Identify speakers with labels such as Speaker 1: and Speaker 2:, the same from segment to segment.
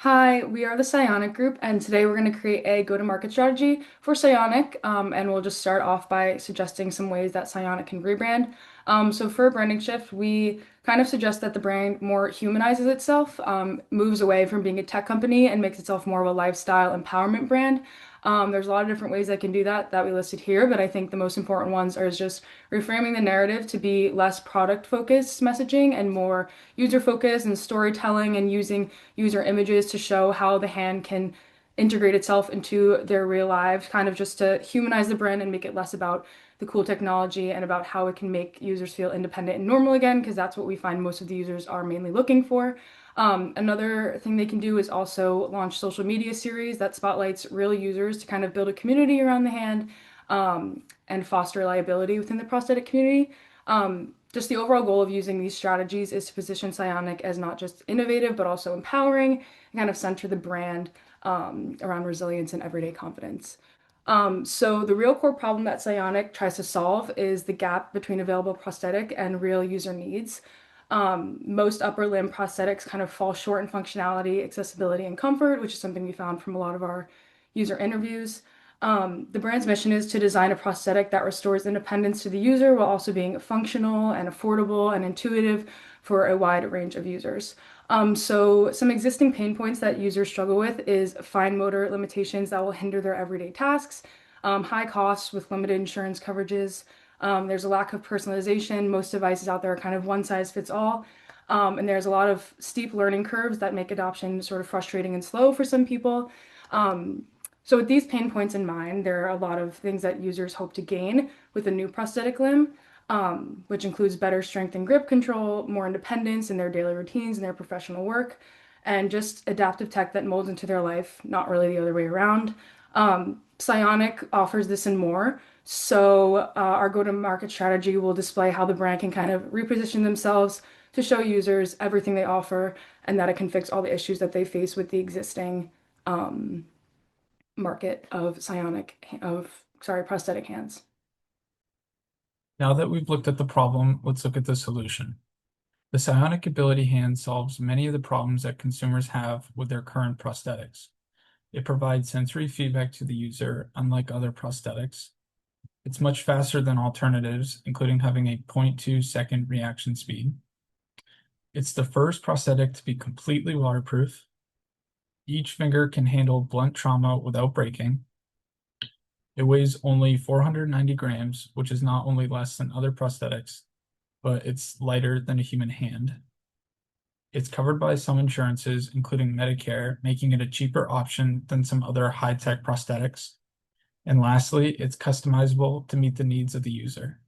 Speaker 1: Hi, we are the Psyonic group, and today we're going to create a go-to-market strategy for Psyonic. And we'll just start off by suggesting some ways that Psyonic can rebrand. So for a branding shift, we kind of suggest that the brand more humanizes itself, moves away from being a tech company and makes itself more of a lifestyle empowerment brand. There's a lot of different ways that can do that we listed here, but I think the most important ones are just reframing the narrative to be less product-focused messaging and more user-focused and storytelling and using user images to show how the hand can integrate itself into their real lives, kind of just to humanize the brand and make it less about the cool technology and about how it can make users feel independent and normal again, because that's what we find most of the users are mainly looking for. Another thing they can do is also launch social media series that spotlights real users to kind of build a community around the hand and foster reliability within the prosthetic community. Just the overall goal of using these strategies is to position Psyonic as not just innovative, but also empowering and kind of center the brand around resilience and everyday confidence. So the real core problem that Psyonic tries to solve is the gap between available prosthetic and real user needs. Most upper limb prosthetics kind of fall short in functionality, accessibility, and comfort, which is something we found from a lot of our user interviews. The brand's mission is to design a prosthetic that restores independence to the user while also being functional and affordable and intuitive for a wide range of users. So some existing pain points that users struggle with is fine motor limitations that will hinder their everyday tasks, high costs with limited insurance coverages. There's a lack of personalization. Most devices out there are kind of one size fits all. And there's a lot of steep learning curves that make adoption sort of frustrating and slow for some people. Um, so with these pain points in mind, there are a lot of things that users hope to gain with a new prosthetic limb, which includes better strength and grip control, more independence in their daily routines and their professional work, and just adaptive tech that molds into their life, not really the other way around. Psyonic offers this and more. So our go-to-market strategy will display how the brand can kind of reposition themselves to show users everything they offer and that it can fix all the issues that they face with the existing um, market of prosthetic hands.
Speaker 2: Now that we've looked at the problem, let's look at the solution. The Psyonic Ability Hand solves many of the problems that consumers have with their current prosthetics. It provides sensory feedback to the user, unlike other prosthetics. It's much faster than alternatives, including having a 0.2-second reaction speed. It's the first prosthetic to be completely waterproof. Each finger can handle blunt trauma without breaking. It weighs only 490 grams, which is not only less than other prosthetics, but it's lighter than a human hand. It's covered by some insurances, including Medicare, making it a cheaper option than some other high-tech prosthetics. And lastly, it's customizable to meet the needs of the user.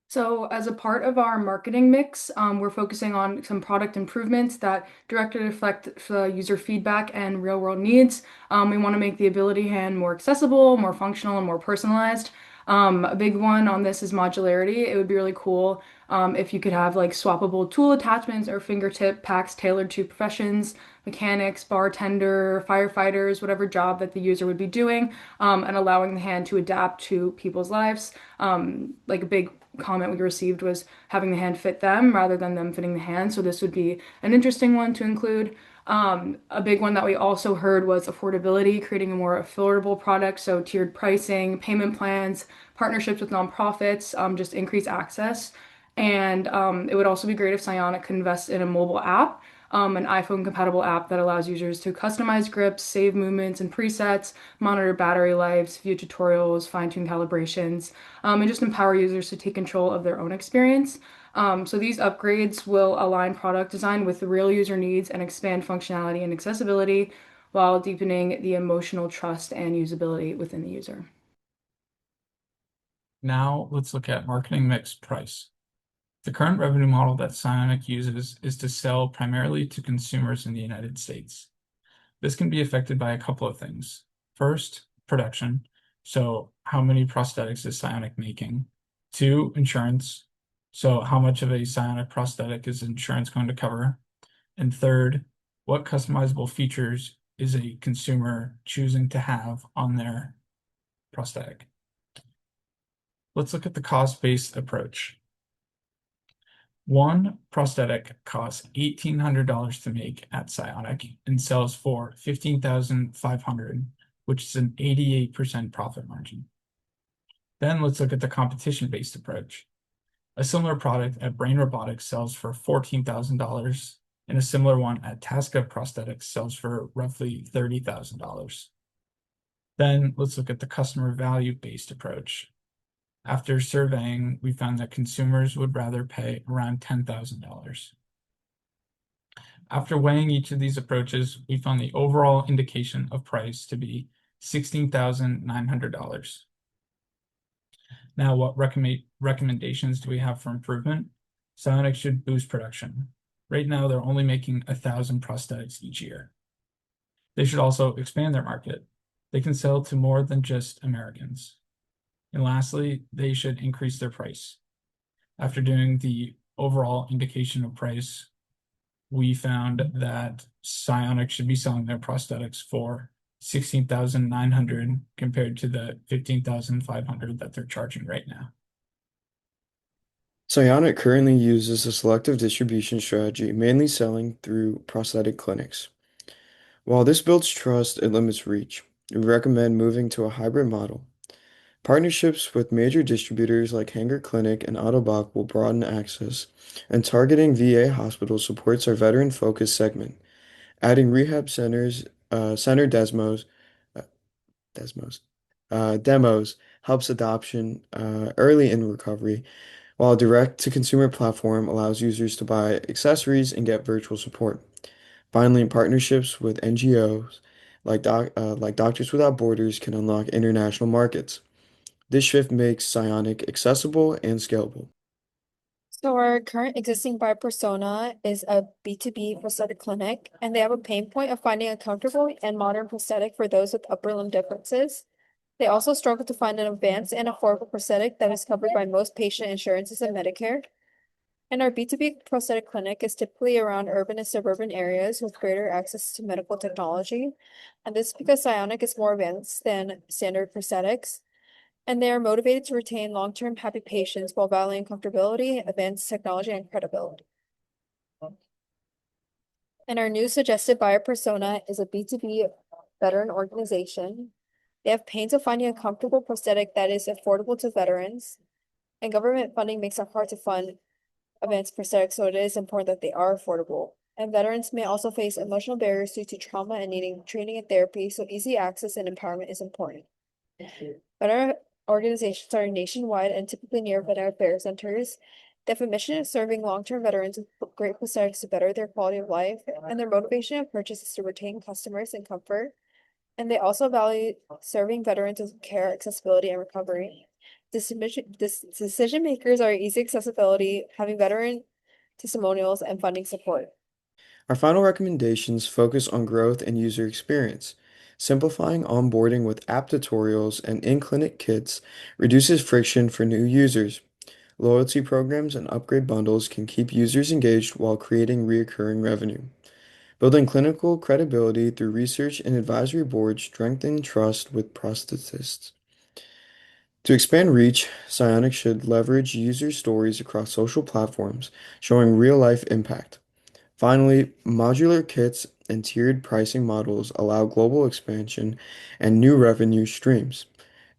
Speaker 1: So, as a part of our marketing mix, we're focusing on some product improvements that directly reflect the user feedback and real-world needs. We want to make the ability hand more accessible, more functional, and more personalized. A big one on this is modularity. It would be really cool if you could have like swappable tool attachments or fingertip packs tailored to professions, mechanics, bartender, firefighters, whatever job that the user would be doing, and allowing the hand to adapt to people's lives. Like a big comment we received was having the hand fit them rather than them fitting the hand. So this would be an interesting one to include. A big one that we also heard was affordability, creating a more affordable product. So tiered pricing, payment plans, partnerships with nonprofits, just increase access. And it would also be great if Psyonic could invest in a mobile app, an iPhone compatible app that allows users to customize grips, save movements and presets, monitor battery lives, view tutorials, fine-tune calibrations, and just empower users to take control of their own experience. So these upgrades will align product design with the real user needs and expand functionality and accessibility while deepening the emotional trust and usability within the user.
Speaker 2: Now let's look at marketing mix price. The current revenue model that Psyonic uses is to sell primarily to consumers in the United States. This can be affected by a couple of things. First, production. So how many prosthetics is Psyonic making? Two, insurance. So how much of a Psyonic prosthetic is insurance going to cover? And third, what customizable features is a consumer choosing to have on their prosthetic? Let's look at the cost-based approach. One prosthetic costs $1,800 to make at Psyonic and sells for $15,500, which is an 88% profit margin. Then let's look at the competition-based approach. A similar product at Brain Robotics sells for $14,000, and a similar one at Tasca Prosthetics sells for roughly $30,000. Then let's look at the customer value-based approach. After surveying, we found that consumers would rather pay around $10,000. After weighing each of these approaches, we found the overall indication of price to be $16,900. Now, what recommendations do we have for improvement? Psyonic should boost production. Right now, they're only making 1,000 prosthetics each year. They should also expand their market. They can sell to more than just Americans. And lastly, they should increase their price. After doing the overall indication of price, we found that Psyonic should be selling their prosthetics for $16,900 compared to the $15,500 that they're charging right now.
Speaker 3: Psyonic currently uses a selective distribution strategy, mainly selling through prosthetic clinics. While this builds trust, it limits reach. We recommend moving to a hybrid model. Partnerships with major distributors like Hanger Clinic and Ottobock will broaden access, and targeting VA hospitals supports our veteran-focused segment. Adding rehab centers, center uh, desmos, demos helps adoption early in recovery, while a direct-to-consumer platform allows users to buy accessories and get virtual support. Finally, partnerships with NGOs like Doctors Without Borders can unlock international markets. This shift makes Psyonic accessible and scalable.
Speaker 4: So our current existing buyer persona is a B2B prosthetic clinic, and they have a pain point of finding a comfortable and modern prosthetic for those with upper limb differences. They also struggle to find an advanced and affordable prosthetic that is covered by most patient insurances and Medicare. And our B2B prosthetic clinic is typically around urban and suburban areas with greater access to medical technology. And this is because Psyonic is more advanced than standard prosthetics, and they are motivated to retain long-term happy patients while valuing comfortability, advanced technology, and credibility. And our new suggested buyer persona is a B2B veteran organization. They have pains of finding a comfortable prosthetic that is affordable to veterans, and government funding makes it hard to fund advanced prosthetics, so it is important that they are affordable. And veterans may also face emotional barriers due to trauma and needing training and therapy, so easy access and empowerment is important. Veteran organizations are nationwide and typically near veteran affairs centers. They have a mission of serving long-term veterans with great prosthetics to better their quality of life, and their motivation of purchase is to retain customers and comfort. And they also value serving veterans with care, accessibility, and recovery. Decision makers are easy accessibility, having veteran testimonials, and funding support.
Speaker 3: Our final recommendations focus on growth and user experience. Simplifying onboarding with app tutorials and in-clinic kits reduces friction for new users. Loyalty programs and upgrade bundles can keep users engaged while creating recurring revenue. Building clinical credibility through research and advisory boards strengthen trust with prosthetists. To expand reach, Psyonic should leverage user stories across social platforms, showing real-life impact. Finally, modular kits and tiered pricing models allow global expansion and new revenue streams.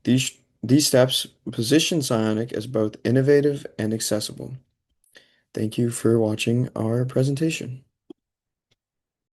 Speaker 3: These, these steps position Psyonic as both innovative and accessible. Thank you for watching our presentation.